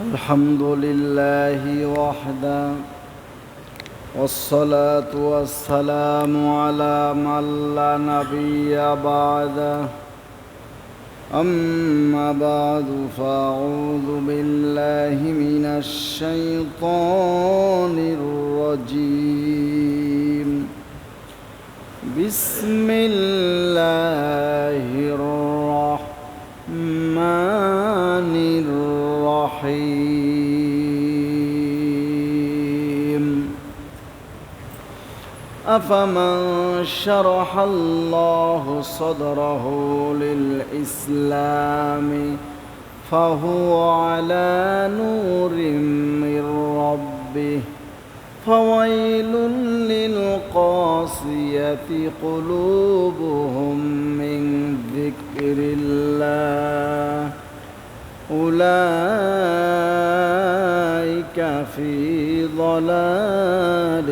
الحمد لله وحده والصلاة والسلام على من لا نبي بعده أما بعد فأعوذ بالله من الشيطان الرجيم بسم الله الرحمن الرحيم أفمن شرح الله صدره للإسلام فهو على نور من ربه فويل للقاسية قلوبهم من ذكر الله أولئك في ضلال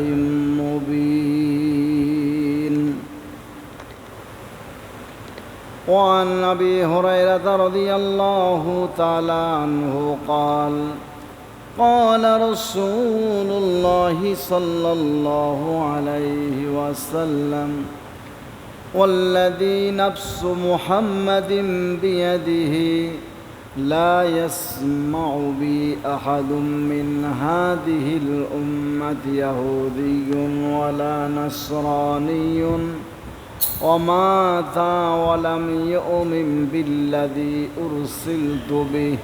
مبين. وعن أبي هريرة رضي الله تعالى عنه قال قال رسول الله صلى الله عليه وسلم والذي نفس محمد بيده لا يسمع بي أحد من هذه الأمة يهودي ولا نصراني ومات ولم يؤمن بالذي أرسلت به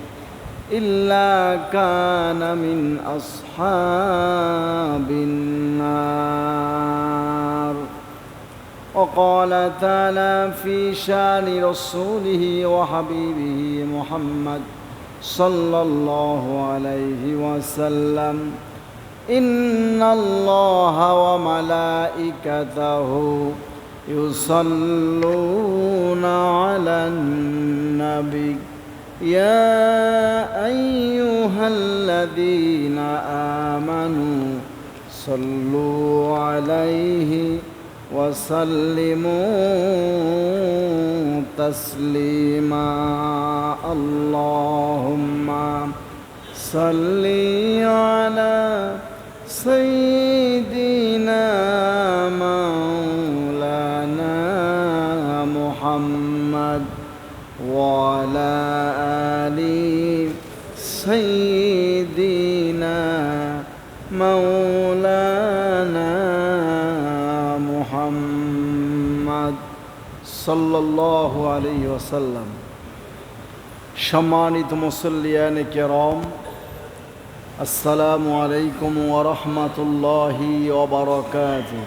إلا كان من أصحاب النار. وقال تعالى في شان رسوله وحبيبه محمد صلى الله عليه وسلم إن الله وملائكته يصلون على النبي يا أيها الذين آمنوا صلوا عليه وسلموا تسليما اللهم صل على سيدنا مولانا محمد وعلى آل سيدنا مولانا محمد সাল্লাল্লাহু আলাইহি ওয়াসাল্লাম। সম্মানিত মুসল্লিয়ানে কেরাম, আসসালামু আলাইকুম ওয়া রাহমাতুল্লাহি ওয়া বারাকাতুহু।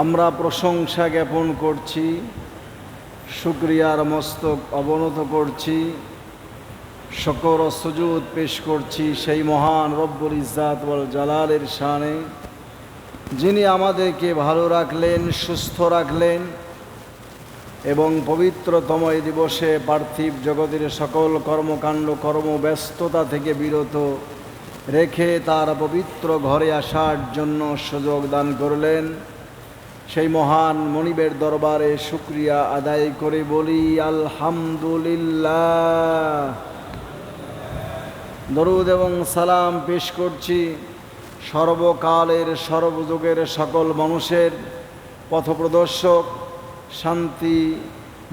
আমরা প্রশংসা জ্ঞাপন করছি, শুকরিয়ার মস্তক অবনত করছি, শুকর ও সুজুদ পেশ করছি সেই মহান রব্বুল ইজ্জাত ওয়াল জালালের শানে, যিনি আমাদেরকে ভালো রাখলেন, সুস্থ রাখলেন এবং পবিত্রতম এই দিবসে পার্থিব জগতের সকল কর্মকাণ্ড কর্মব্যস্ততা থেকে বিরত রেখে তার পবিত্র ঘরে আসার জন্য সুযোগ দান করলেন। সেই মহান মনিবের দরবারে শুকরিয়া আদায় করে বলি আলহামদুলিল্লাহ। দরুদ এবং সালাম পেশ করছি সর্বকালের সর্বযুগের সকল মানুষের পথপ্রদর্শক, শান্তি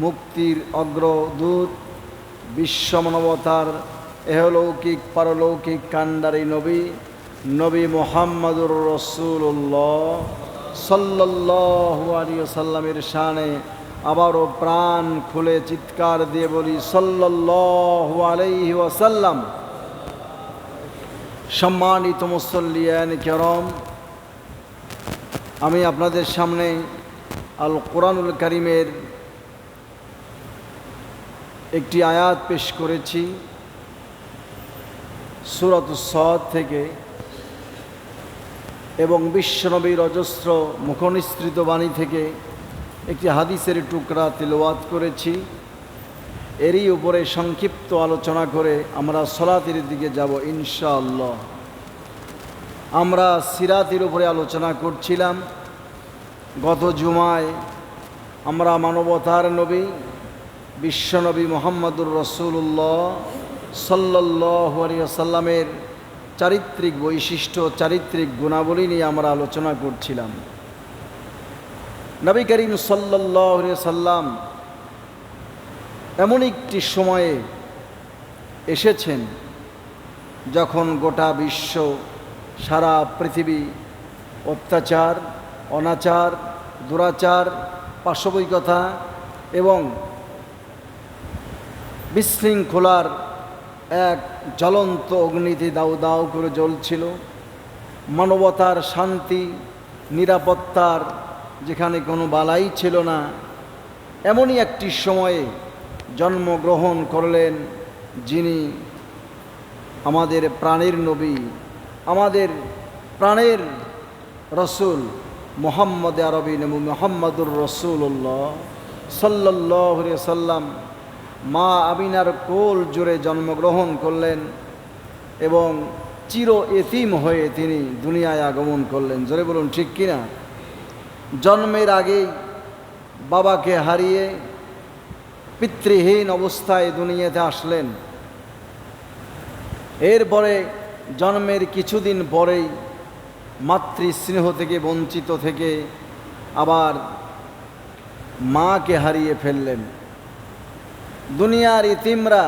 মুক্তির অগ্রদূত, বিশ্বমানবতার এহলৌকিক পারলৌকিক কান্ডারি নবী মুহাম্মদুর রাসূলুল্লাহ সাল্লাল্লাহু আলাইহি ওয়াসাল্লামের শানে আবারও প্রাণ খুলে চিৎকার দিয়ে বলি সাল্লাল্লাহু আলাইহি ওয়াসাল্লাম। সম্মানিত মুসল্লিয়ান কেরাম, আমি আপনাদের সামনে আল কোরআনুল কারীমের একটি আয়াত পেশ করেছি সূরাতুস সাদ থেকে এবং বিশ্বনবীর অজস্র মুখনিসৃত বাণী থেকে একটি হাদিসের টুকরা তিলাওয়াত করেছি। এরই উপরে সংক্ষিপ্ত আলোচনা করে আমরা সালাতের দিকে যাব ইনশাআল্লাহ। আমরা সিরাতের উপরে আলোচনা করছিলাম। গত জুমায় আমরা মানবতার নবী বিশ্বনবী মুহাম্মদুর রাসূলুল্লাহ সাল্লাল্লাহু আলাইহি ওয়াসাল্লামের চারিত্রিক বৈশিষ্ট্য, চারিত্রিক গুণাবলী নিয়ে আমরা আলোচনা করছিলাম। নবী করিম সাল্লাল্লাহু আলাইহি ওয়াসাল্লাম এমন একটি সময়ে এসেছেন যখন গোটা বিশ্ব, সারা পৃথিবী অত্যাচার, অনাচার, দুরাচার, পাশবিকতা এবং বিশৃঙ্খলার এক জ্বলন্ত অগ্নিতে দাউ দাউ করে জ্বলছিল। মানবতার শান্তি, নিরাপত্তার যেখানে কোনো বালাই ছিল না, এমনই একটি সময়ে জন্মগ্রহণ করলেন যিনি আমাদের প্রাণের নবী, আমাদের প্রাণের রসুল মুহাম্মদ আরবি নবী মুহাম্মদুর রসুল্লাহ সাল্লাল্লাহু আলাইহি ওয়াসাল্লাম মা আমিনার কোল জুড়ে জন্মগ্রহণ করলেন এবং চির এতিম হয়ে তিনি দুনিয়ায় আগমন করলেন। জোরে বলুন ঠিক কিনা? জন্মের আগেই বাবাকে হারিয়ে পিতৃহীন অবস্থায় দুনিয়াতে আসলেন। এরপরে জন্মের কিছুদিন পরেই মাতৃস্নেহ থেকে বঞ্চিত থেকে আবার মাকে হারিয়ে ফেললেন। দুনিয়ার ইতিমরা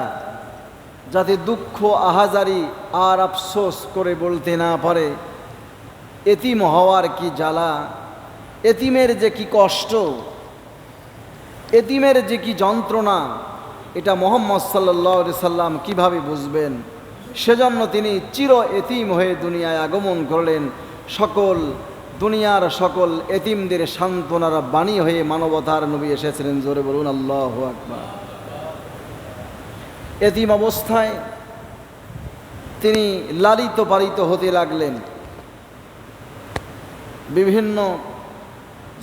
যাতে দুঃখ আহাজারি আর আফসোস করে বলতে না পারে এতিম হওয়ার কি জ্বালা, এতিমের যে কি কষ্ট, এতিমের যে কি যন্ত্রণা, এটা মুহাম্মদ সাল্লাল্লাহু আলাইহি সাল্লাম কীভাবে বুঝবেন? সেজন্য তিনি চির এতিম হয়ে দুনিয়ায় আগমন করলেন। দুনিয়ার সকল এতিমদের সান্ত্বনার বাণী হয়ে মানবতার নবী এসেছিলেন। জোরে বলুন আল্লাহু আকবার। এতিম অবস্থায় তিনি লালিত পালিত হতে লাগলেন। বিভিন্ন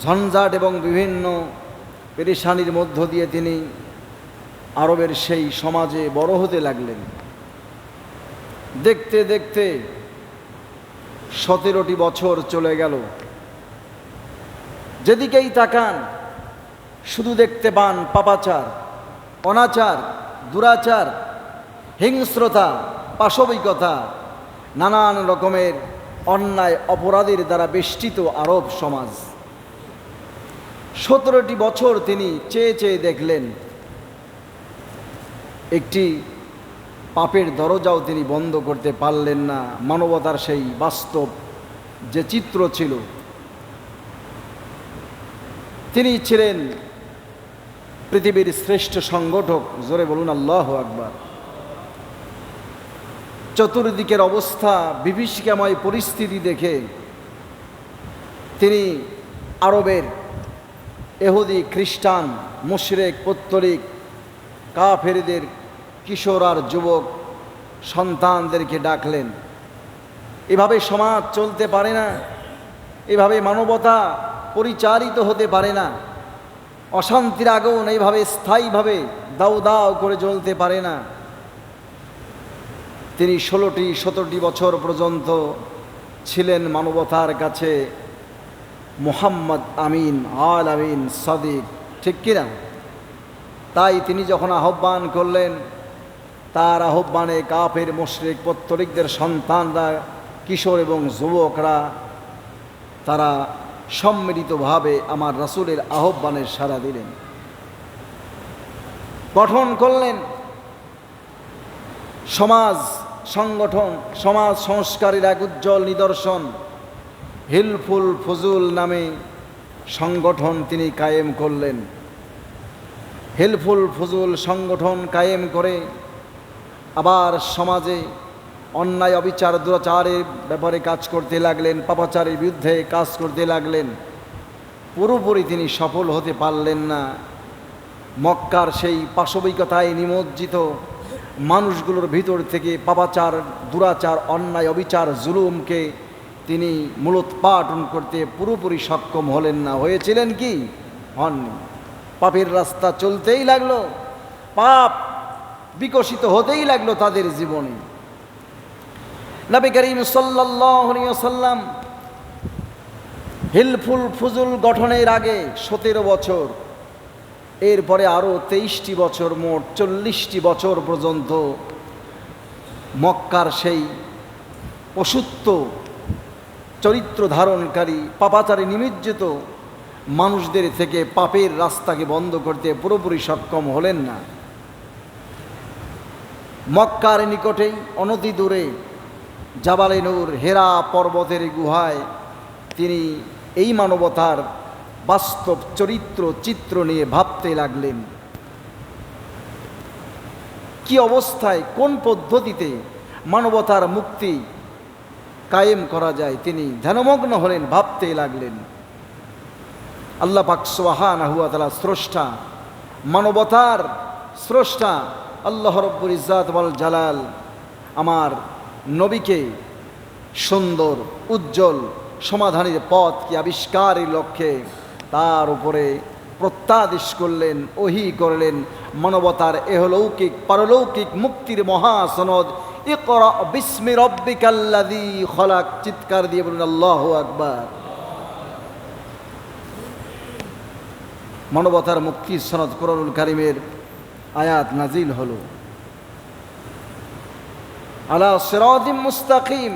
ঝঞ্ঝাট এবং বিভিন্ন পেরেশানির মধ্য দিয়ে তিনি আরবের সেই সমাজে বড় হতে লাগলেন। দেখতে দেখতে 17টি বছর চলে গেল। যেদিকেই তাকান শুধু দেখতে পান পাপাচার, অনাচার, দুরাচার, হিংস্রতা, পাশবিকতা, নানান রকমের অন্যায় অপরাধের দ্বারা বেষ্টিত আরব সমাজ। 17টি বছর তিনি চেয়ে চেয়ে দেখলেন, একটি পাপের দরজাও তিনি বন্ধ করতে পারলেন না। মানবতার সেই বাস্তব যে চিত্র ছিল, তিনি ছিলেন পৃথিবীর শ্রেষ্ঠ সংগঠক। জোরে বলুন আল্লাহু আকবার। চতুর্দিকের অবস্থা, বিভীষিকাময় পরিস্থিতি দেখে তিনি আরবের এহুদি, খ্রিস্টান, মুশরিক, পৌত্তলিক, কাফেরদের কিশোর আর যুবক সন্তানদেরকে ডাকলেন। এভাবে সমাজ চলতে পারে না, এভাবে মানবতা পরিচালিত হতে পারে না। অশান্তির আগুন এইভাবে স্থায়ীভাবে দাউ দাউ করে জ্বলতে পারে না। তিনি 17টি বছর পর্যন্ত ছিলেন মানবতার কাছে মুহাম্মদ আমিন, আল আমিন, সাদিক, ঠিক কিনা? তাই তিনি যখন আহ্বান করলেন, তার আহ্বানে কাফের, মুশরিক, পৌত্তলিকদের সন্তানরা, কিশোর এবং যুবকরা তারা সম্মিলিতভাবে আমার রাসূলের আহ্বানের সাড়া দিলেন। গঠন করলেন সমাজ সংগঠন, সমাজ সংস্কারের এক উজ্জ্বল নিদর্শন হিলফুল ফুজুল নামে সংগঠন তিনি কায়েম করলেন। হিলফুল ফুজুল সংগঠন কায়েম করে আবার সমাজে অন্যায়, অবিচার, দুরাচারের ব্যাপারে কাজ করতে লাগলেন, পাপাচারের বিরুদ্ধে কাজ করতে লাগলেন। পুরোপুরি তিনি সফল হতে পারলেন না। মক্কার সেই পাশবিকতায় নিমজ্জিত মানুষগুলোর ভিতর থেকে পাপাচার, দুরাচার, অন্যায়, অবিচার, জুলুমকে তিনি মূলোৎপাটন করতে পুরোপুরি সক্ষম হলেন না। হয়েছিলেন কি? হননি। পাপের রাস্তা চলতেই লাগলো, পাপ বিকশিত হতেই লাগলো তাদের জীবনে। নবী করিম সাল্লাল্লাহু আলাইহি ওয়াসাল্লাম হিলফুল ফুজুল গঠনের আগে 17 বছর, এরপরে আরও 23টি বছর, মোট 40টি বছর পর্যন্ত মক্কার সেই পশুত্ব চরিত্র ধারণকারী পাপাচারে নিমজ্জিত মানুষদের থেকে পাপের রাস্তাকে বন্ধ করতে পুরোপুরি সক্ষম হলেন না। মক্কার নিকটেই অনতি দূরে জাবালে নূর হেরা পর্বতের গুহায় তিনি এই মানবতার বাস্তব চরিত্র চিত্র নিয়ে ভাবতে লাগলেন। কি অবস্থায় কোন পদ্ধতিতে মানবতার মুক্তি কায়েম করা যায় তিনি ধ্যানমগ্ন হলেন, ভাবতে লাগলেন। আল্লাহ পাক সুবহানাহু ওয়া তাআলা স্রষ্টা, মানবতার স্রষ্টা আল্লাহ রব্বুল ইজ্জাত ওয়াল জালাল আমার নবীকে সুন্দর উজ্জ্বল সমাধানের পথ কি আবিষ্কারের লক্ষ্যে তার উপরে প্রত্যাদেশ করলেন, ওহী করলেন। মানবতার এহলৌকিক পারলৌকিক মুক্তির মহাসনদ ইকরা বিস্মি রব্বিকাল্লাযী খলাক, চিৎকার দিয়ে বলুন আল্লাহু আকবার। মানবতার মুক্তির সনদ কোরআনুল কারীমের আয়াত নাজিল হলো, আলা সিরাতিম মুস্তাকিম।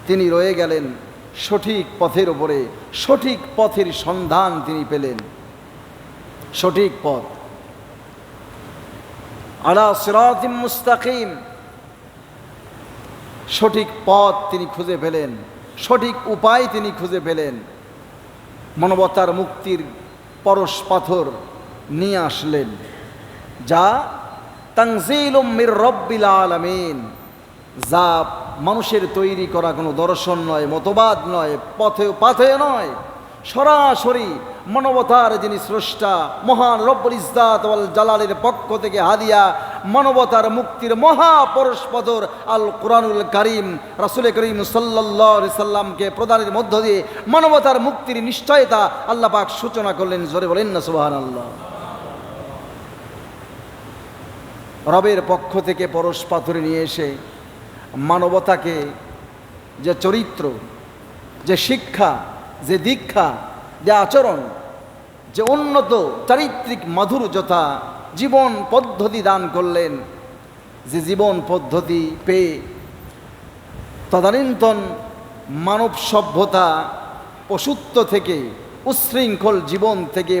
তিনি রয়ে গেলেন সঠিক পথের উপরে, সঠিক পথের সন্ধান তিনি পেলেন, সঠিক পথ আলা সিরাতিম মুস্তাকিম, সঠিক পথ তিনি খুঁজে পেলেন, সঠিক উপায় তিনি খুঁজে পেলেন। মানবতার মুক্তির পরশ পাথর নিয়ে আসলেন, যা তানজিলুম মির রব্বিল আলামিন, যা মানুষের তৈরি করা কোনো দর্শন নয়, মতবাদ নয়, পাথে নয়, সরাসরি মানবতার যিনি স্রষ্টা মহান রব্বুল ইজ্জাত ওয়াল জালালের পক্ষ থেকে হাদিয়া মানবতার মুক্তির মহা পরশ পাথর আল কোরআনুল কারীম রাসূল করিম সাল্লাল্লাহু আলাইহি সাল্লামকে প্রদানের মধ্য দিয়ে মানবতার মুক্তির নিশ্চয়তা আল্লাহ পাক সূচনা করলেন। জোরে বলেন না সুবহানাল্লাহ। রবের পক্ষ থেকে পরশ পাথর নিয়ে এসে মানবতাকে যে চরিত্র, যে শিক্ষা, যে দীক্ষা, যে আচরণ, যে উন্নত চারিত্রিক মাধুর্যতা জীবন পদ্ধতি দান করলেন, যে জীবন পদ্ধতি পেয়ে তদানীন্তন মানব সভ্যতা পশুত্ব থেকে, উচ্ছৃঙ্খল জীবন থেকে,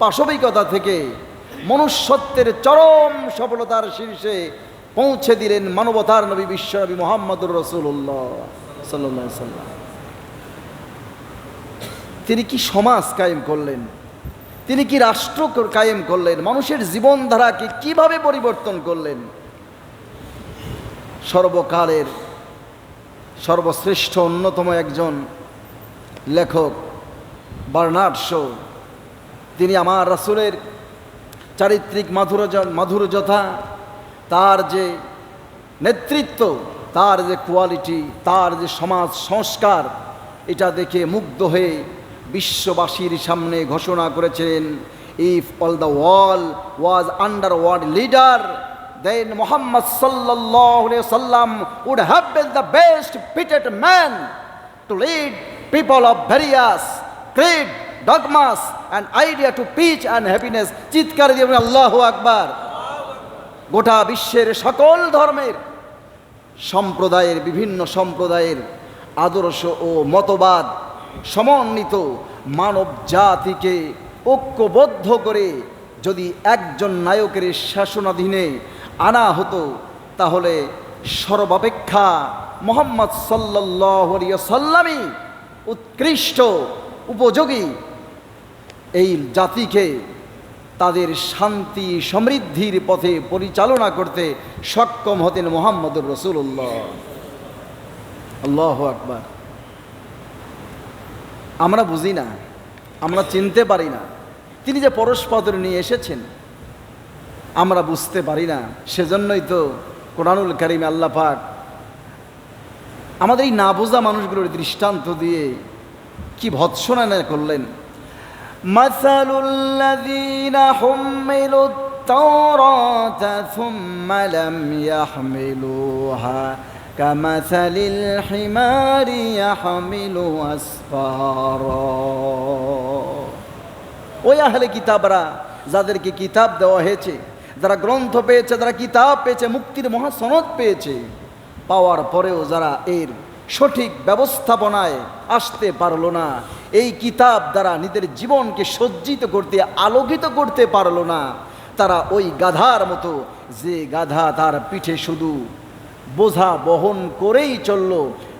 পাশবিকতা থেকে মনুষ্যত্বের চরম সফলতার শীর্ষে পৌঁছে দিলেন মানবতার নবী বিশ্বনবী মুহাম্মদুর রাসূলুল্লাহ সাল্লাল্লাহু আলাইহি ওয়াসাল্লাম। তিনি কি সমাজ কায়েম করলেন, তিনি কি রাষ্ট্র কায়েম করলেন, মানুষের জীবনধারাকে কিভাবে পরিবর্তন করলেন। সর্বকালের সর্বশ্রেষ্ঠ অন্যতম একজন লেখক বার্নার্ড শো, তিনি আমার রাসূলের চারিত্রিক মাধুর্যতা, তার যে নেতৃত্ব, তার যে কোয়ালিটি, তার যে সমাজ সংস্কার, এটা দেখে মুগ্ধ হয়ে বিশ্ববাসীর সামনে ঘোষণা করেছেন, if all the world was under world leader then Muhammad সাল্লাল্লাহু আলাইহি ওয়াসাল্লাম would have been the best fitted man to lead people of various creed, dogmas and idea to peace and happiness। চিৎকার দিয়ে আল্লাহু আকবার। গোটা বিশ্বের সকল ধর্মের সম্প্রদায়ের, বিভিন্ন সম্প্রদায়ের আদর্শ ও মতবাদ সমন্বিত মানব জাতিকে ঐক্যবদ্ধ করে যদি একজন নায়কের শাসনাধীনে আনা হতো, তাহলে সর্বাপেক্ষা মুহাম্মদ সাল্লাল্লাহু আলাইহি ওয়াসাল্লামই উৎকৃষ্ট উপযোগী এই জাতিকে তাদের শান্তি সমৃদ্ধির পথে পরিচালনা করতে সক্ষম হতেন মুহাম্মদুর রাসূলুল্লাহ। আল্লাহু আকবার। আমরা বুঝি না, আমরা চিনতে পারি না, তিনি যে পরশ পাথর নিয়ে এসেছেন আমরা বুঝতে পারি না। সেজন্যই তো কোরআনুল কারীমে আল্লাহ পাক আমাদের এই না বোঝা মানুষগুলোর দৃষ্টান্ত দিয়ে কি ভৎসনা করলেন। মাসালুল্লাযীনা হুম্মিলুত তাওরাতা সুম্মা লাম ইয়াহমিলুহা কামাসালিল হিমারি ইয়াহমিলু আসফারা। ওই আহলে কিতাবরা যাদেরকে কিতাব দেওয়া হয়েছে, যারা গ্রন্থ পেয়েছে, যারা কিতাব পেয়েছে, মুক্তির মহাসনদ পেয়েছে, পাওয়ার পরেও যারা এর সঠিক ব্যবস্থাপনায় আসতে পারলো না, এই কিতাব দ্বারা নিজের জীবনকে সজ্জিত করতে, আলোকিত করতে পারলো না, তারা ওই গাধার মতো, যে গাধা তার পিঠে শুধু বোঝা বহন করেই চলল,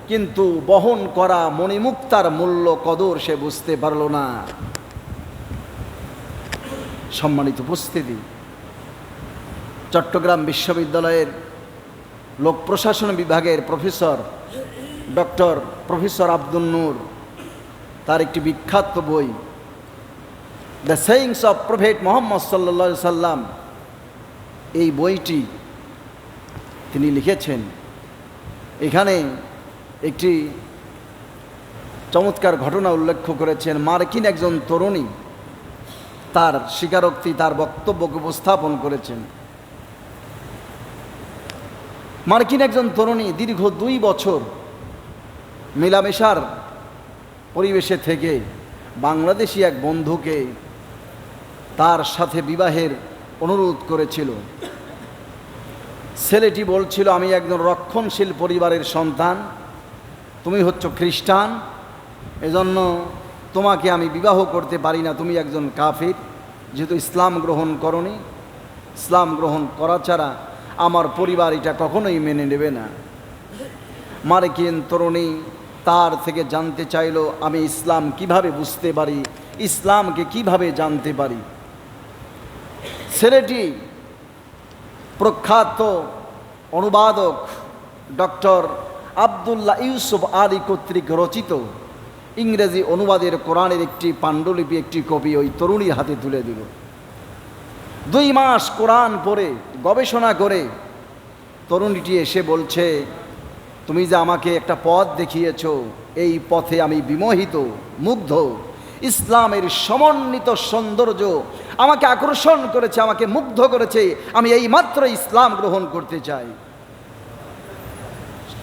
কিন্তু বহন করা মণিমুক্তার মূল্য কদর সে বুঝতে পারল না। সম্মানিত উপস্থিতি, চট্টগ্রাম বিশ্ববিদ্যালয়ের লোক প্রশাসন বিভাগের প্রফেসর আব্দুল নূর, তার একটি বিখ্যাত বই the sayings of prophet Muhammad সাল্লাল্লাহু আলাইহি সাল্লাম, এই বইটি তিনি লিখেছেন। এখানে একটি চমৎকার ঘটনা উল্লেখ করেছেন। মার্কিন একজন তরুণী তার স্বীকারোক্তি, তার বক্তব্যকে উপস্থাপন করেছেন। মার্কিন একজন তরুণী দীর্ঘ 2 বছর মেলামেশার পরিবেশে থেকে বাংলাদেশি এক বন্ধুকে তার সাথে বিবাহের অনুরোধ করেছিল। ছেলেটি বলছিল, আমি একজন রক্ষণশীল পরিবারের সন্তান, তুমি হচ্ছ খ্রিস্টান, এজন্য তোমাকে আমি বিবাহ করতে পারি না, তুমি একজন কাফির, যেহেতু ইসলাম গ্রহণ করনি, ইসলাম গ্রহণ করা ছাড়া আমার পরিবার এটা কখনোই মেনে নেবে না। মার্কিন তরুণী তার থেকে জানতে চাইল, আমি ইসলাম কিভাবে বুঝতে পারি, ইসলামকে কিভাবে জানতে পারি। ছেলেটি প্রখ্যাত অনুবাদক ডক্টর আব্দুল্লাহ ইউসুফ আলী কর্তৃক রচিত ইংরেজি অনুবাদের কোরআনের একটি পাণ্ডুলিপি, একটি কপি ওই তরুণীর হাতে তুলে দিল। 2 মাস কোরআন পড়ে গবেষণা করে তরুণীটি এসে বলছে, তুমি যে আমাকে একটা পথ দেখিয়েছ, এই পথে আমি বিমোহিত, মুগ্ধ। ইসলামের সমন্বিত সৌন্দর্য আমাকে আকর্ষণ করেছে, আমাকে মুগ্ধ করেছে, আমি এই মাত্র ইসলাম গ্রহণ করতে চাই।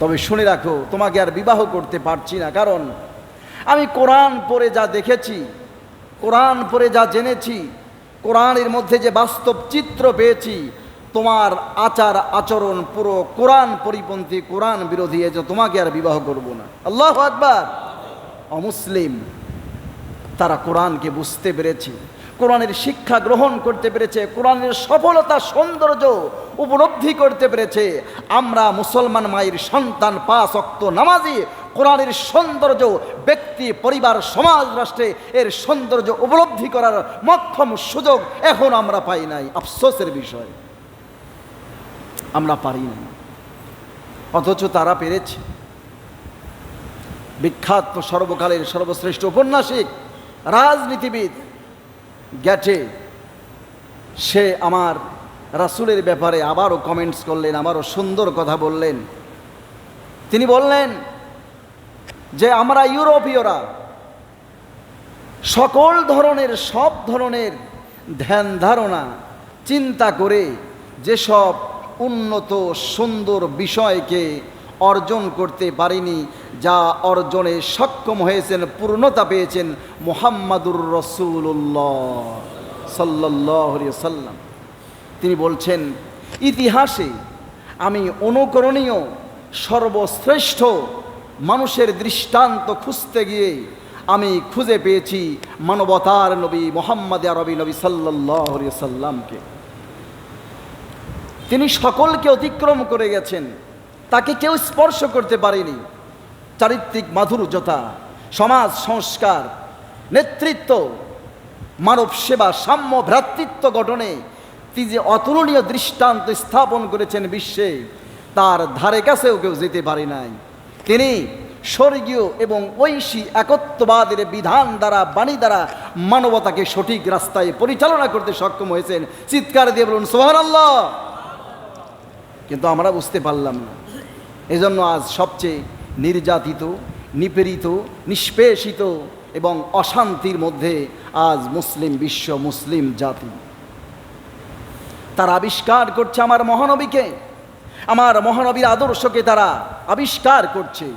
তবে শুনে রাখো, তোমাকে আর বিবাহ করতে পারছি না, কারণ আমি কোরআন পড়ে যা দেখেছি, কোরআন পড়ে যা জেনেছি, কোরআনের মধ্যে যে বাস্তব চিত্র পেয়েছি, তোমার আচার আচরণ পুরো কোরআন পরিপন্থী, কোরআন বিরোধী, এই যে তোমাকে আর বিবাহ করব না। আল্লাহু আকবার। অমুসলিম তারা কোরআনকে বুঝতে পেরেছে, কোরআনের শিক্ষা গ্রহণ করতে পেরেছে, কোরআনের সফলতা সৌন্দর্য উপলব্ধি করতে পেরেছে। আমরা মুসলমান মায়ের সন্তান, 5 ওয়াক্ত নামাজি, কোরআনের সৌন্দর্য ব্যক্তি, পরিবার, সমাজ, রাষ্ট্রে এর সৌন্দর্য উপলব্ধি করার মক্ষম সুযোগ এখন আমরা পাই নাই। আফসোসের বিষয়, আমরা পারি না, অথচ তারা পেরেছে। বিখ্যাত সর্বকালের সর্বশ্রেষ্ঠ ঔপন্যাসিক, রাজনীতিবিদ গ্যাটে, সে আমার রাসূলের ব্যাপারে আবারও কমেন্টস করলেন, আবারও সুন্দর কথা বললেন। তিনি বললেন যে আমরা ইউরোপীয়রা সকল ধরনের, সব ধরনের ধ্যান ধারণা চিন্তা করে যেসব উন্নত সুন্দর বিষয়কে অর্জন করতে পারিনি, যা অর্জনে সক্ষম হয়েছেন, পূর্ণতা পেয়েছেন মুহাম্মাদুর রাসূলুল্লাহ সাল্লাল্লাহু আলাইহি ওয়াসাল্লাম। তিনি বলছেন, ইতিহাসে আমি অনুকরণীয় সর্বশ্রেষ্ঠ মানুষের দৃষ্টান্ত খুঁজতে গিয়ে আমি খুঁজে পেয়েছি মানবতার নবী মুহাম্মদ আরবি নবী সাল্লাল্লাহু আলাইহি ওয়াসাল্লামকে। তিনি সকলকে অতিক্রম করে গেছেন, তাকে কেউ স্পর্শ করতে পারেনি। চারিত্রিক মাধুর্যতা, সমাজ সংস্কার, নেতৃত্ব, মানব সেবা, সাম্য, ভ্রাতৃত্ব গঠনে তিনি যে অতুলনীয় দৃষ্টান্ত স্থাপন করেছেন বিশ্বে, তার ধারে কাছেও কেউ যেতে পারে নাই। তিনি স্বর্গীয় এবং ঐশী একত্ববাদের বিধান দ্বারা, বাণী দ্বারা মানবতাকে সঠিক রাস্তায় পরিচালনা করতে সক্ষম হয়েছেন। চিৎকার দিয়ে বলুন সুবহানাল্লাহ। কিন্তু আমরা বুঝতে পারলাম না, এজন্য আজ সবচেয়ে নির্যাতিত, নিপীড়িত, নিষ্পেষিত এবং অশান্তির মধ্যে আজ মুসলিম বিশ্ব, মুসলিম জাতি। তারা আবিষ্কার করছে আমার মহানবীকে, আমার মহানবীর আদর্শকে তারা আবিষ্কার করছে,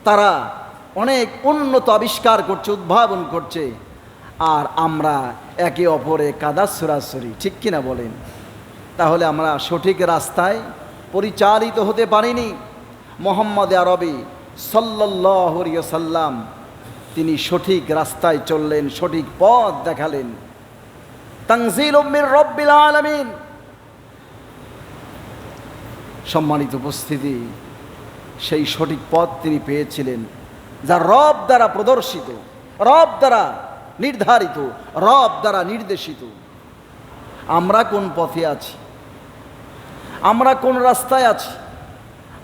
তারা অনেক উন্নত আবিষ্কার করছে, উদ্ভাবন করছে, আর আমরা একে অপরে কাদা ছড়াছড়ি, ঠিক কিনা বলেন? তাহলে আমরা সঠিক রাস্তায় পরিচালিত হতে পারিনি। মুহাম্মদ আরবি সাল্লাল্লাহু আলাইহি ওয়াসাল্লাম তিনি সঠিক রাস্তায় চললেন, সঠিক পথ দেখালেন। তানজিলুম মির রাব্বিল আলামিন। সম্মানিত উপস্থিতি, সেই সঠিক পথ তিনি পেয়েছিলেন, যা রব দ্বারা প্রদর্শিত, রব দ্বারা নির্ধারিত, রব দ্বারা নির্দেশিত। আমরা কোন পথে আছি, আমরা কোন রাস্তায় আছি?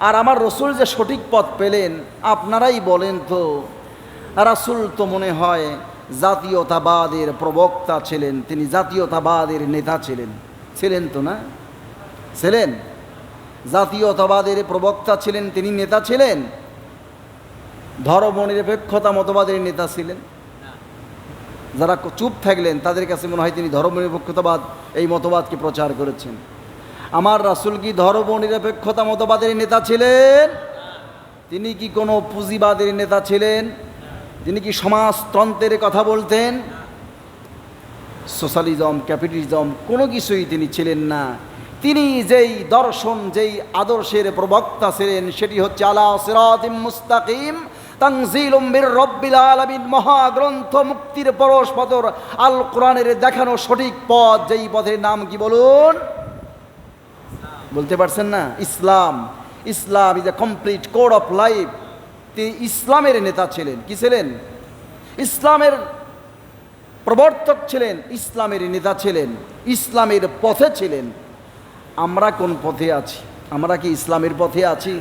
আর আমার রসুল যে সঠিক পথ পেলেন, আপনারাই বলেন তো। রাসূল তো মনে হয় জাতীয়তাবাদের প্রবক্তা ছিলেন, তিনি জাতীয়তাবাদের নেতা ছিলেন, ছিলেন তো না? ছিলেন? জাতীয়তাবাদের প্রবক্তা ছিলেন, তিনি নেতা ছিলেন? ধর্মনিরপেক্ষতা মতবাদের নেতা ছিলেন? যারা চুপ থাকলেন তাদের কাছে মনে হয় তিনি ধর্মনিরপেক্ষতাবাদ এই মতবাদকে প্রচার করেছেন। আমার রাসূল কি ধর্মনিরপেক্ষতা মতবাদের নেতা ছিলেন? তিনি কি কোনো পুঁজিবাদের নেতা ছিলেন? তিনি কি সমাজতন্ত্রের কথা বলতেন? সোশ্যালিজম, ক্যাপিটালিজম কোনো কিছুই তিনি ছিলেন না। তিনি যেই দর্শন, যেই আদর্শের প্রবক্তা ছিলেন, সেটি হচ্ছে আলা সিরাতিম মুস্তাকিম তানজিলুম মির রাব্বিল আলামিন। মহাগ্রন্থ, মুক্তির পরশপথর আল কোরআনের দেখানো সঠিক পথ। যেই পথের নাম কি বলুন? বলতে পারছেন না? Islam. Islam is a complete code of life. তিনি ইসলামের নেতা ছিলেন। কি ছিলেন? ইসলামের প্রবর্তক ছিলেন, ইসলামের নেতা ছিলেন, ইসলামের পথে ছিলেন। আমরা কোন পথে আছি? আমরা কি ইসলামের পথে আছি?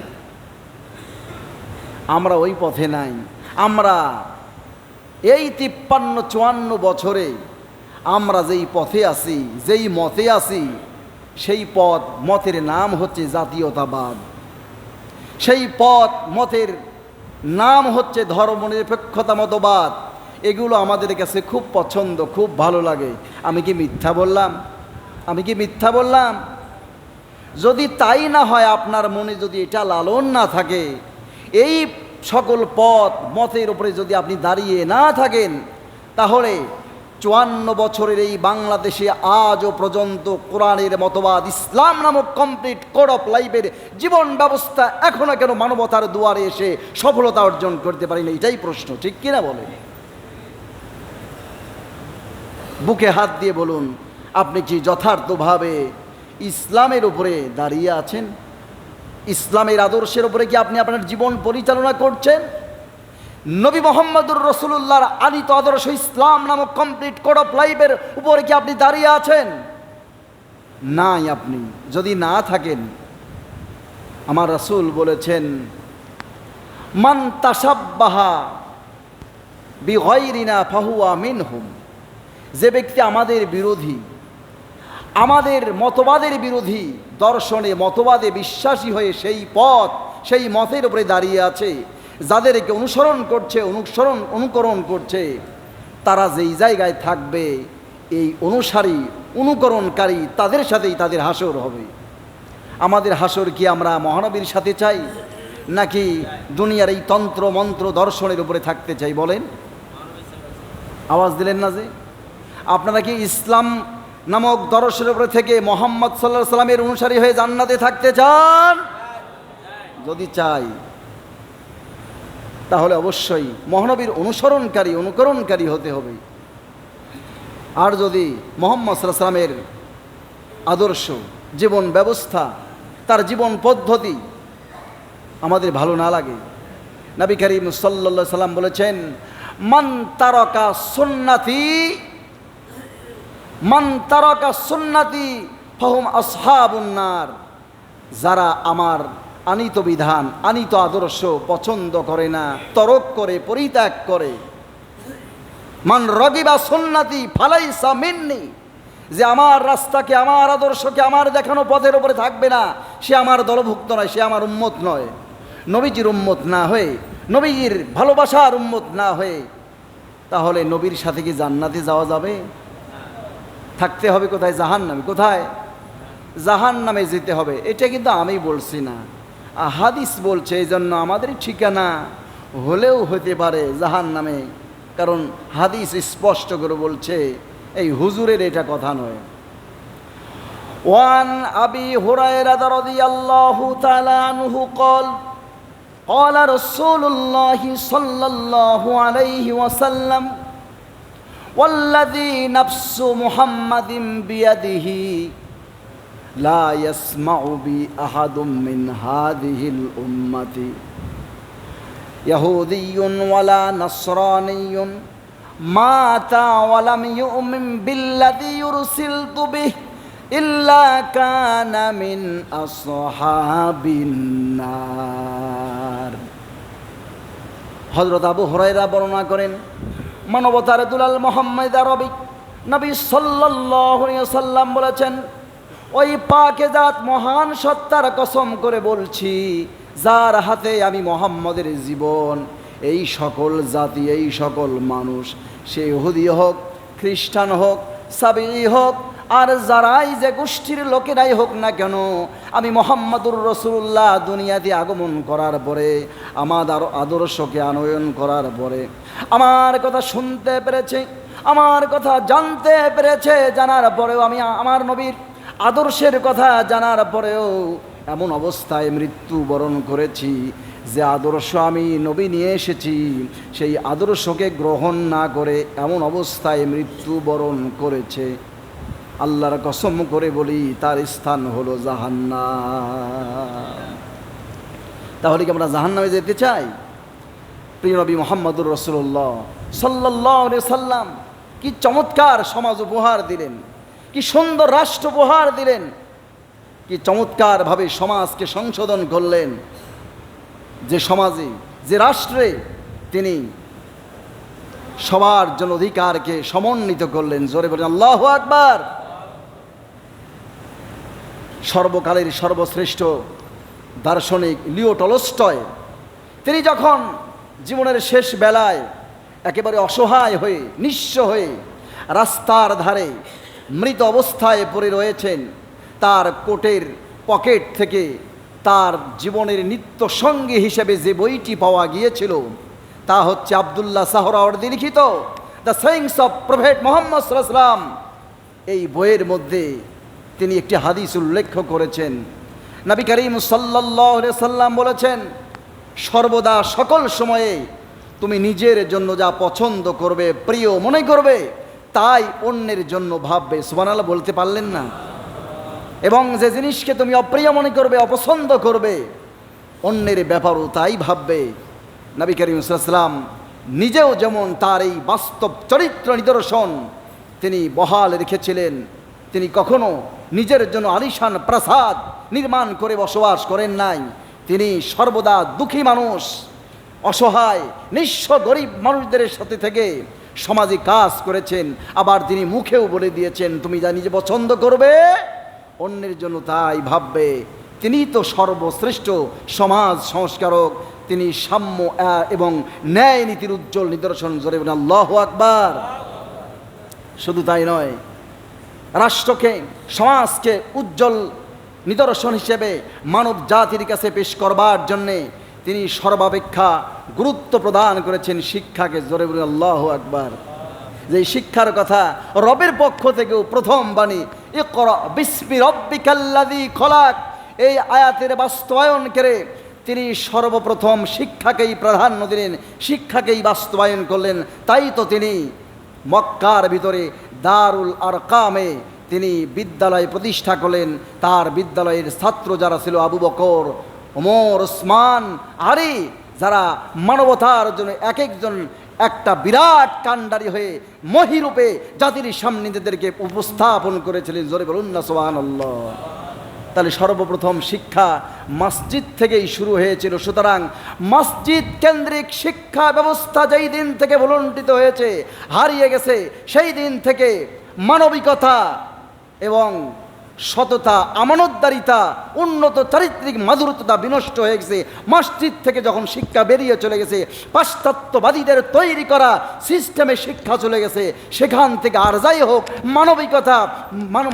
আমরা ওই পথে নাই। আমরা এই 53-54 বছরে আমরা যেই পথে আছি, যেই মতে আছি, সেই পথ মতের নাম হচ্ছে জাতীয়তাবাদ। সেই পথ মতের নাম হচ্ছে ধর্মনিরপেক্ষতা মতবাদ। এগুলো আমাদের কাছে খুব পছন্দ, খুব ভালো লাগে। আমি কি মিথ্যা বললাম? আমি কি মিথ্যা বললাম? যদি তাই না হয়, আপনার মনে যদি এটা লালন না থাকে, এই সকল পথ মতের উপরে যদি আপনি দাঁড়িয়ে না থাকেন, তাহলে 54 বছরের এই বাংলাদেশে আজও পর্যন্ত কোরআনের মতবাদ, ইসলাম নামক কমপ্লিট কোড অফ লাইফের জীবন ব্যবস্থা এখনো কেন মানবতার দুয়ারে এসে সফলতা অর্জন করতে পারি না? এটাই প্রশ্ন, ঠিক কিনা বলেন? বুকে হাত দিয়ে বলুন, আপনি কি যথার্থভাবে ইসলামের উপরে দাঁড়িয়ে আছেন? ইসলামের আদর্শের উপরে কি আপনি আপনার জীবন পরিচালনা করছেন? নবী মুহাম্মদুর রাসূলুল্লাহর আনিত আদর্শ ইসলাম নামক কমপ্লিট কোড অফ লাইফের উপরে কি আপনি দাঁড়িয়ে আছেন? নাই। আপনি যদি না থাকেন, আমার রাসূল বলেছেন, মান তাশাব্বাহা বিগাইরিনা ফাহুয়া মিনহুম। যে ব্যক্তি আমাদের বিরোধী, আমাদের মতবাদের বিরোধী, দর্শনে মতবাদে বিশ্বাসী হয়ে সেই পথ, সেই মতের উপরে দাঁড়িয়ে আছে, যাদেরকে অনুকরণ করছে, তারা যেই জায়গায় থাকবে, এই অনুসারী, অনুকরণকারী, তাদের সাথেই তাদের হাসর হবে। আমাদের হাসর কি আমরা মহানবীর সাথে চাই, নাকি দুনিয়ার এই তন্ত্র মন্ত্র দর্শনের উপরে থাকতে চাই? বলেন। আওয়াজ দিলেন না যে? আপনারা কি ইসলাম নামক দর্শনের উপরে থেকে মুহাম্মদ সাল্লাল্লাহু আলাইহি সাল্লামের অনুসারী হয়ে জান্নাতে থাকতে চান? যদি চাই, তাহলে অবশ্যই মহানবীর অনুকরণকারী হতে হবে। আর যদি মুহাম্মদ সাল্লাল্লাহু আলাইহি সাল্লামের আদর্শ, জীবন ব্যবস্থা, তার জীবন পদ্ধতি আমাদের ভালো না লাগে, নবী করিম সাল্লাল্লাহু আলাইহি সাল্লাম বলেছেন, মান তারাকা সুন্নতি ফাহুম আসহাবুন নার। যারা আমার আনিত বিধান, আনিত আদর্শ পছন্দ করে না, তরক করে, পরিত্যাগ করে, মান রাগিবা সুন্নতি ফালাইসা মিন্নি। যে আমার রাস্তাকে, আমার আদর্শকে, আমার দেখানো পথের উপরে থাকবে না, সে আমার দলভুক্ত নয়, সে আমার উম্মত নয়। নবীজির উম্মত না হয়ে, নবীজির ভালোবাসার উম্মত না হয়ে, তাহলে নবীর সাথে কি জান্নাতে যাওয়া যাবে? থাকতে হবে কোথায়? জাহান্নামে। কোথায়? জাহান্নামে যেতে হবে। এটা কিন্তু আমি বলছি না, হাদিস বলছে। এই জন্য আমাদের ঠিকানা হলেও হতে পারে জাহান্নামে, কারণ হাদিস স্পষ্ট করে বলছে, এই হুজুরের এটা কথা নয়। وعن أبي هريرة رضي الله تعالى عنه قال قال رسول الله صلى الله عليه وسلم والذي نفس محمد بيده لا يسمع بي أحد من هذه الأمة يهودي ولا نصراني مات ولم يؤمن بالذي يرسلت به إلا كان من أصحاب النار। হযরত আবু হুরায়রা বর্ণনা করেন, মানবতার দুলাল মুহাম্মদ আরবি নবী সাল্লাল্লাহু আলাইহি ওয়াসাল্লাম বলেছেন, ওই পাকে জাত মহান সত্তার কসম করে বলছি, যার হাতে আমি মুহাম্মদের জীবন, এই সকল জাতি, এই সকল মানুষ, সে ইহুদি হোক, খ্রিস্টান হোক, সাবিঈ হোক, আর যারাই যে গোষ্ঠীর লোকেরাই হোক না কেন, আমি মুহাম্মদুর রাসূলুল্লাহ দুনিয়াতে আগমন করার পরে, আমার আদর্শকে আনয়ন করার পরে, আমার কথা শুনতে পেরেছে, আমার কথা জানতে পেরেছে, জানার পরেও আমি আমার নবীর আদর্শের কথা জানার পরেও এমন অবস্থায় মৃত্যুবরণ করেছি যে আদর্শ আমি নবী নিয়ে এসেছি সেই আদর্শকে গ্রহণ না করে এমন অবস্থায় মৃত্যুবরণ করেছে, আল্লাহর কসম করে বলি তার স্থান হলো জাহান্নাম। তাহলে কি আমরা জাহান্নামে যেতে চাই? প্রিয় নবী মুহাম্মদুর রাসূলুল্লাহ সাল্লাল্লাহু আলাইহি সাল্লাম কি চমৎকার সমাজ উপহার দিলেন, কি সুন্দর রাষ্ট্র উপহার দিলেন, কি চমৎকারভাবে সমাজকে সংশোধন করলেন। যে সমাজে, যে রাষ্ট্রে তিনি সবার জন্য অধিকারকে সমন্বিত করলেন। জোরে বলেন আল্লাহু আকবার। সর্বকালের সর্বশ্রেষ্ঠ দার্শনিক লিও টলস্টয় তিনি যখন জীবনের শেষ বেলায় একেবারে অসহায় হয়ে, নিঃস্ব হয়ে রাস্তার ধারে মৃত অবস্থায় পড়ে রয়েছেন, তার কোটের পকেট থেকে তার জীবনের নিত্য সঙ্গী হিসেবে যে বইটি পাওয়া গিয়েছিল তা হচ্ছে আব্দুল্লাহ সাহরাওয়ার্দী লিখিত the sayings of prophet Muhammad সাল্লাল্লাহু আলাইহি ওয়াসাল্লাম। এই বইয়ের মধ্যে তিনি একটি হাদিস উল্লেখ করেছেন। নবী করিম সাল্লাল্লাহু আলাইহি ওয়াসাল্লাম বলেছেন, সর্বদা সকল সময়ে তুমি নিজের জন্য যা পছন্দ করবে, প্রিয় মনে করবে, তাই অন্যের জন্য ভাববে। সুবহানাল্লাহ বলতে পারলেন না? এবং যে জিনিসকে তুমি অপ্রিয় মনে করবে, অপছন্দ করবে, অন্যের ব্যাপারও তাই ভাববে। নবী করিম সাল্লাল্লাহু আলাইহি ওয়াসাল্লাম নিজেও যেমন তার এই বাস্তব চরিত্র নিদর্শন তিনি বহাল রেখেছিলেন। তিনি কখনো নিজের জন্য আলিশান প্রাসাদ নির্মাণ করে বসবাস করেন নাই। তিনি সর্বদা দুঃখী মানুষ, অসহায়, নিঃস্ব গরিব মানুষদের সাথে থেকে সমাজে কাজ করেছেন। আবার তিনি মুখেও বলে দিয়েছেন, তুমি যা নিজে পছন্দ করবে অন্যের জন্য তাই ভাববে। তিনি তো সর্বশ্রেষ্ঠ সমাজ সংস্কারক, তিনি সাম্য এবং ন্যায় নীতির উজ্জ্বল নিদর্শন। জোরে বলেন আল্লাহু আকবার। শুধু তাই নয়, রাষ্ট্রকে, সমাজকে উজ্জ্বল নিদর্শন হিসেবে মানব জাতির কাছে পেশ করবার জন্যে তিনি সর্বাপেক্ষা গুরুত্ব প্রদান করেছেন শিক্ষাকে। জোরে বলেন আল্লাহু আকবার। যে শিক্ষার কথা রবের পক্ষ থেকেও প্রথম বাণী ইকরা বিসমি রাব্বিকাল্লাযী খলাক, এই আয়াতের বাস্তবায়ন করে তিনি সর্বপ্রথম শিক্ষাকেই প্রাধান্য দিলেন, শিক্ষাকেই বাস্তবায়ন করলেন। তাই তো তিনি মক্কার ভিতরে দারুল আরকামে তিনি বিদ্যালয় প্রতিষ্ঠা করলেন। তার বিদ্যালয়ের ছাত্র যারা ছিল আবু বকর, ওমর, ওসমান, আলী, যারা মানবতার জন্য এক একজন একটা বিরাট কাণ্ডারি হয়ে মহিরূপে জাতির সামনে নিজেদেরকে উপস্থাপন করেছিলেন। জোরে বলুন না সুবহানাল্লাহ। তাহলে সর্বপ্রথম শিক্ষা মসজিদ থেকেই শুরু হয়েছিল। সুতরাং মসজিদ কেন্দ্রিক শিক্ষা ব্যবস্থা যেই দিন থেকে ভুলুণ্ঠিত হয়েছে, হারিয়ে গেছে, সেই দিন থেকে মানবিকতা এবং সততা, আমানতদারিতা, উন্নত চারিত্রিক মাধুরতা বিনষ্ট হয়ে গেছে। মসজিদ থেকে যখন শিক্ষা বেরিয়ে চলে গেছে, পাশ্চাত্যবাদীদের তৈরি করা সিস্টেমে শিক্ষা চলে গেছে, সেখান থেকে আর যাই হোক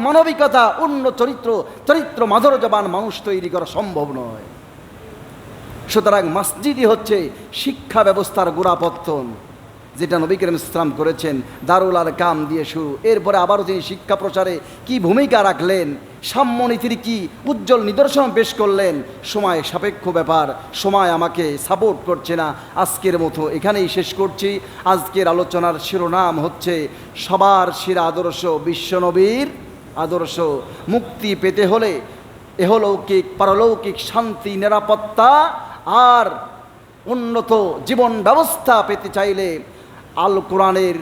মানবিকতা, উন্নত চরিত্র মাধুর্যবান মানুষ তৈরি করা সম্ভব নয়। সুতরাং মসজিদই হচ্ছে শিক্ষা ব্যবস্থার গোড়াপত্তন, যেটা নবী করিম ইসলাম করেছেন দারুল আরকাম দিয়ে শুরু। এরপরে আবারও তিনি শিক্ষা প্রচারে কি ভূমিকা রাখলেন সাম্যনীতির কি উজ্জ্বল নিদর্শন পেশ করলেন। সময় সাপেক্ষ ব্যাপার, সময় আমাকে সাপোর্ট করছে না। আজকের মতো এখানেই শেষ করছি। আজকের আলোচনার শিরোনাম হচ্ছে সবার সেরা আদর্শ বিশ্বনবীর আদর্শ। মুক্তি পেতে হলে এহলৌকিক পারলৌকিক শান্তি, নিরাপত্তা আর উন্নত জীবন ব্যবস্থা পেতে চাইলে আল কোরআনের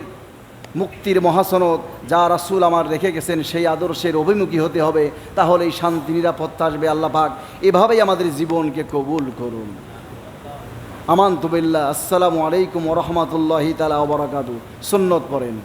মুক্তির মহাসনদ যা রাসূল আমার রেখে গেছেন সেই আদর্শের অভিমুখী হতে হবে। তাহলেই শান্তি নিরাপত্তা আসবে। আল্লাহ পাক এভাবেই আমাদের জীবনকে কবুল করুন। আমানতু বিল্লাহ। আসসালামু আলাইকুম ওয়া রাহমাতুল্লাহি তাআলা ওয়া বারাকাতুহু। সুন্নত পড়েন।